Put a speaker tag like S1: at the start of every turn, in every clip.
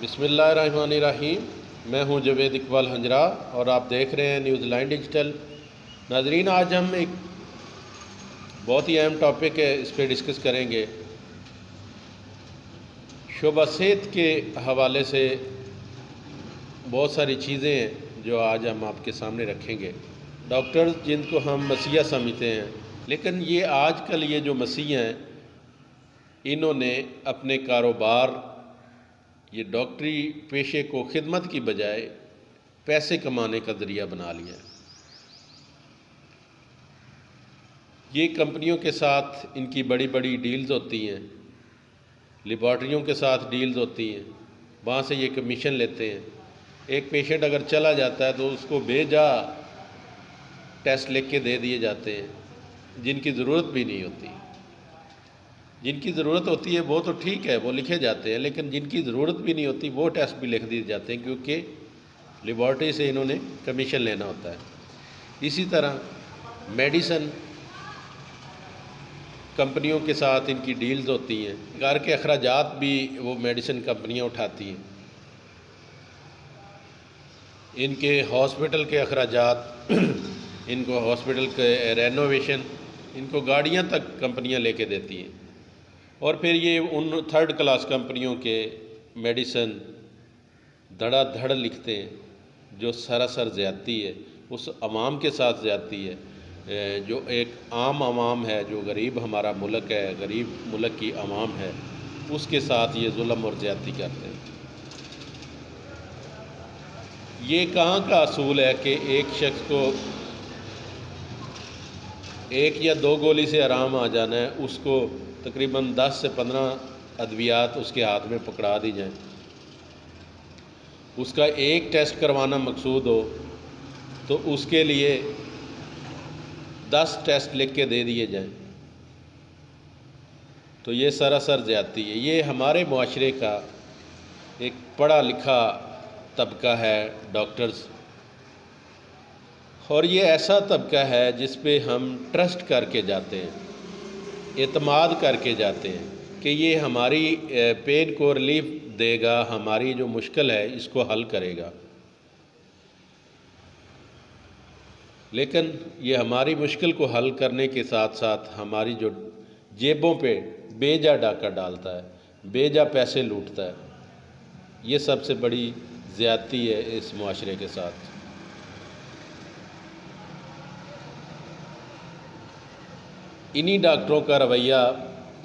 S1: بسم اللہ الرحمن الرحیم۔ میں ہوں جوید اقبال ہنجرا اور آپ دیکھ رہے ہیں نیوز لائن ڈیجیٹل۔ ناظرین، آج ہم ایک بہت ہی اہم ٹاپک ہے، اس پہ ڈسکس کریں گے۔ شعبہ صحت کے حوالے سے بہت ساری چیزیں ہیں جو آج ہم آپ کے سامنے رکھیں گے۔ ڈاکٹرز جن کو ہم مسیح سمجھتے ہیں، لیکن یہ آج کل یہ جو مسیح ہیں، انہوں نے اپنے کاروبار، یہ ڈاکٹری پیشے کو خدمت کی بجائے پیسے کمانے کا ذریعہ بنا لیا ہے۔ یہ کمپنیوں کے ساتھ ان کی بڑی بڑی ڈیلز ہوتی ہیں، لیبارٹریوں کے ساتھ ڈیلز ہوتی ہیں، وہاں سے یہ کمیشن لیتے ہیں۔ ایک پیشنٹ اگر چلا جاتا ہے تو اس کو بے جا ٹیسٹ لکھ کے دے دیے جاتے ہیں جن کی ضرورت بھی نہیں ہوتی۔ جن کی ضرورت ہوتی ہے وہ تو ٹھیک ہے، وہ لکھے جاتے ہیں، لیکن جن کی ضرورت بھی نہیں ہوتی وہ ٹیسٹ بھی لکھ دیے جاتے ہیں کیونکہ لیبارٹری سے انہوں نے کمیشن لینا ہوتا ہے۔ اسی طرح میڈیسن کمپنیوں کے ساتھ ان کی ڈیلز ہوتی ہیں، گھر کے اخراجات بھی وہ میڈیسن کمپنیاں اٹھاتی ہیں، ان کے ہاسپٹل کے اخراجات، ان کو ہاسپٹل کے رینوویشن، ان کو گاڑیاں تک کمپنیاں لے کے دیتی ہیں، اور پھر یہ ان تھرڈ کلاس کمپنیوں کے میڈیسن دھڑا دھڑ لکھتے ہیں جو سراسر زیادتی ہے، اس عوام کے ساتھ زیادتی ہے۔ جو ایک عام عوام ہے، جو غریب ہمارا ملک ہے، غریب ملک کی عوام ہے، اس کے ساتھ یہ ظلم اور زیادتی کرتے ہیں۔ یہ کہاں کا اصول ہے کہ ایک شخص کو ایک یا دو گولی سے آرام آ جانا ہے، اس کو تقریباً 10 سے 15 ادویات اس کے ہاتھ میں پکڑا دی جائیں، اس کا ایک ٹیسٹ کروانا مقصود ہو تو اس کے لیے 10 ٹیسٹ لکھ کے دے دیے جائیں، تو یہ سراسر زیادتی ہے۔ یہ ہمارے معاشرے کا ایک پڑھا لکھا طبقہ ہے، ڈاکٹرز، اور یہ ایسا طبقہ ہے جس پہ ہم ٹرسٹ کر کے جاتے ہیں، اعتماد کر کے جاتے ہیں کہ یہ ہماری پین کو ریلیف دے گا، ہماری جو مشکل ہے اس کو حل کرے گا، لیکن یہ ہماری مشکل کو حل کرنے کے ساتھ ساتھ ہماری جو جیبوں پہ بے جا ڈاکہ ڈالتا ہے، بے جا پیسے لوٹتا ہے، یہ سب سے بڑی زیادتی ہے اس معاشرے کے ساتھ۔ انہی ڈاکٹروں کا رویہ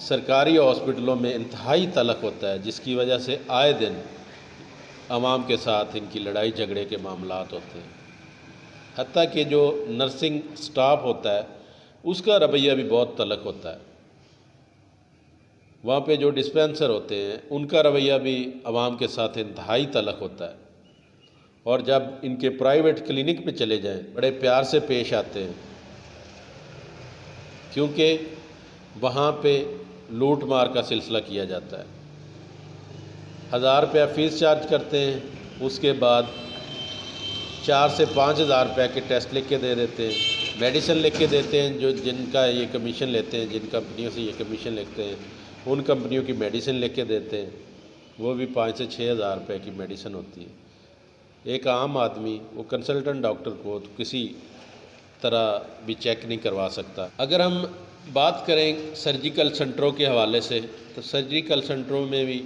S1: سرکاری ہاسپٹلوں میں انتہائی تلخ ہوتا ہے، جس کی وجہ سے آئے دن عوام کے ساتھ ان کی لڑائی جھگڑے کے معاملات ہوتے ہیں۔ حتیٰ کہ جو نرسنگ سٹاف ہوتا ہے اس کا رویہ بھی بہت تلخ ہوتا ہے، وہاں پہ جو ڈسپینسر ہوتے ہیں ان کا رویہ بھی عوام کے ساتھ انتہائی تلخ ہوتا ہے، اور جب ان کے پرائیویٹ کلینک پہ چلے جائیں بڑے پیار سے پیش آتے ہیں، کیونکہ وہاں پہ لوٹ مار کا سلسلہ کیا جاتا ہے۔ 1000 روپیہ فیس چارج کرتے ہیں، اس کے بعد 4 سے 5 ہزار روپے کے ٹیسٹ لکھ کے دے دیتے ہیں، میڈیسن لکھ کے دیتے ہیں، جن کا یہ کمیشن لیتے ہیں، جن کمپنیوں سے یہ کمیشن لیتے ہیں ان کمپنیوں کی میڈیسن لکھ کے دیتے ہیں، وہ بھی 5 سے 6 ہزار روپے کی میڈیسن ہوتی ہے۔ ایک عام آدمی وہ کنسلٹنٹ ڈاکٹر کو تو کسی طرح بھی چیک نہیں کروا سکتا۔ اگر ہم بات کریں سرجیکل سینٹروں کے حوالے سے، تو سرجیکل سینٹروں میں بھی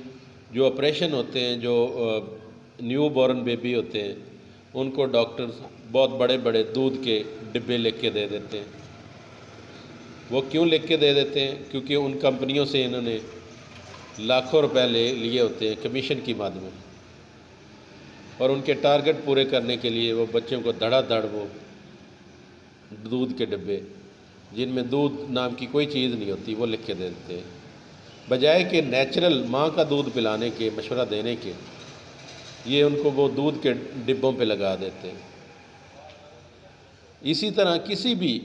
S1: جو آپریشن ہوتے ہیں، جو نیو بورن بیبی ہوتے ہیں، ان کو ڈاکٹر بہت بڑے بڑے دودھ کے ڈبے لکھ کے دے دیتے ہیں۔ وہ کیوں لکھ کے دے دیتے ہیں؟ کیونکہ ان کمپنیوں سے انہوں نے لاکھوں روپے لیے ہوتے ہیں کمیشن کی مد میں، اور ان کے ٹارگٹ پورے کرنے کے لیے وہ بچوں کو دھڑا دھڑ وہ دودھ کے ڈبے، جن میں دودھ نام کی کوئی چیز نہیں ہوتی، وہ لکھ کے دے دیتے ہیں، بجائے کہ نیچرل ماں کا دودھ پلانے کے، مشورہ دینے کے، یہ ان کو وہ دودھ کے ڈبوں پہ لگا دیتے ہیں۔ اسی طرح کسی بھی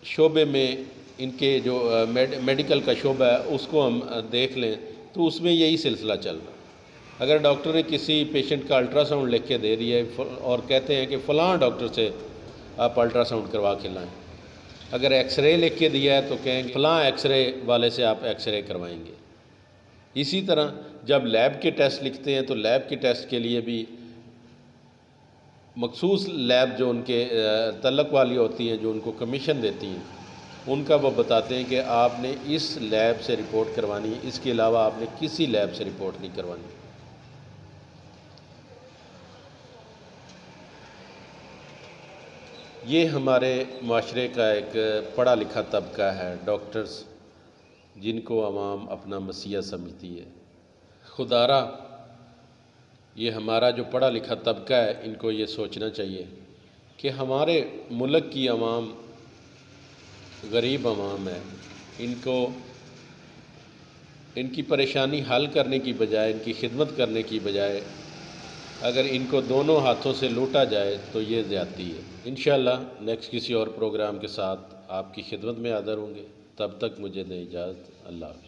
S1: شعبے میں ان کے جو میڈیکل کا شعبہ ہے اس کو ہم دیکھ لیں تو اس میں یہی سلسلہ چل رہا ہے۔ اگر ڈاکٹر نے کسی پیشنٹ کا الٹرا ساؤنڈ لکھ کے دے دیا ہے اور کہتے ہیں کہ فلاں ڈاکٹر سے آپ الٹرا ساؤنڈ کروا کے لائیں، اگر ایکس رے لکھ کے دیا ہے تو کہیں گے فلاں ایکس رے والے سے آپ ایکس رے کروائیں گے۔ اسی طرح جب لیب کے ٹیسٹ لکھتے ہیں تو لیب کے ٹیسٹ کے لیے بھی مخصوص لیب جو ان کے تعلق والی ہوتی ہیں، جو ان کو کمیشن دیتی ہیں، ان کا وہ بتاتے ہیں کہ آپ نے اس لیب سے رپورٹ کروانی ہے، اس کے علاوہ آپ نے کسی لیب سے رپورٹ نہیں کروانی۔ یہ ہمارے معاشرے کا ایک پڑھا لکھا طبقہ ہے، ڈاکٹرز، جن کو عوام اپنا مسیح سمجھتی ہے۔ خدا را یہ ہمارا جو پڑھا لکھا طبقہ ہے، ان کو یہ سوچنا چاہیے کہ ہمارے ملک کی عوام غریب عوام ہے، ان کی پریشانی حل کرنے کی بجائے، ان کی خدمت کرنے کی بجائے اگر ان کو دونوں ہاتھوں سے لوٹا جائے تو یہ زیادتی ہے۔ انشاءاللہ نیکسٹ کسی اور پروگرام کے ساتھ آپ کی خدمت میں حاضر ہوں گے، تب تک مجھے دیں اجازت۔ اللہ حافظ۔